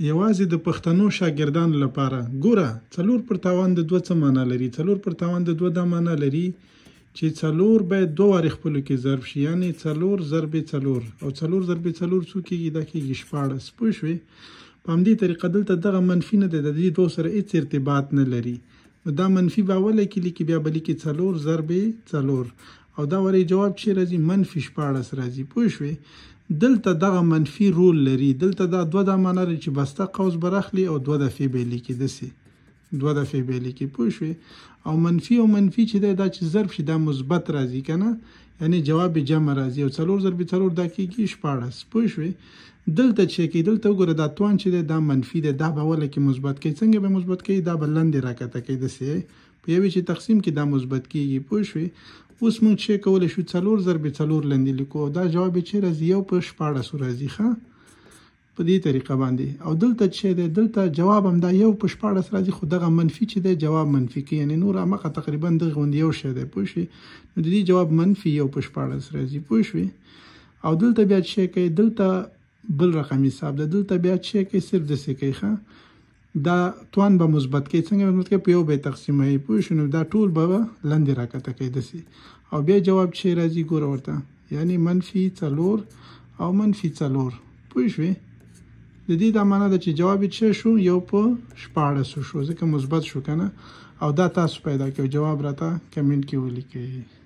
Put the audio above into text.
یوازې د پښتنو شاګردانو لپاره ګوره 4 پر تاوان د 2 څه معنا لري. 4 پر تاوان د 2 دا معنا لري چې 4 باید 2 وارې خپلو کې ضرب شي، یعنی 4 ضرب 4 او 4 ضرب 4 څو کېږي؟ دا کېږي 14. پوه شوې؟ په همدې طریقه دلته دغه منفي نه دی، د دې دوه سره هېڅ ارتباط نه لري. نو دا منفي به اوله کې لیکي، بیا به لیکي 4 ضرب 4 او دا وری جواب چې راځي منفي 14 راځي. پوه شوې؟ دلته دغه منفي رول لري. دلته دا 2 دا معنا لري چې بسته قوس براخلي او 2 دفعې به لیکي، داسې 2 دفعې به لیکي. پوه شوې؟ او منفي چې دی دا چې ضرب شي دا مثبت راځي که نه، یعنی جواب جمع راځي او 4 ضرب 4 دا کېږي 14. پوه شوې؟ دلته چې کې دلته وګوره دا توان چې دی دا منفي دی، دا به اوله کې مثبت کوي. څنګه به مثبت کوي؟ دا به لاندې راکته کوي، داسې په یوې چې تقسیم کې دا مثبت کېږي. پوه شوې؟ اوس موږ چې کولی شو 4 ضرب 4 لاندې لیکو او دا جواب چې راځي 1 په 14 راځي. ښه په دې طریقه باندې. او دلته چې دی دلته جواب هم دا 1 په 14 راځي، خو دغه منفي چې دی جواب منفي کوي، یعنی نور همغه تقریبا دغه غوندې یو شی دی. پوه شوې؟ نو د دې جواب منفي 1 په 14 راځي. پوه شوې؟ او دلته بیا چې کوي دلته بل رقم حساب ده، دلته بیا چې کوي صرف داسې کوي. ښه دا توان به مثبت کوي. څنګه مثبت کوي؟ په 1 به تقسیموي. پوه شو؟ نو دا ټول به لاندې راکته کوي داسې. او بیا جواب چې راځي ګوره ورته، یعنی منفي 4 او منفي 4. پوه شوې؟ د دې دا معنا ده چې جواب چې شو 1 په 14 شو، ځکه مثبت شو که نه. او دا تاسو پیدا کوئ. جواب راته کمنټ کې ولیکئ.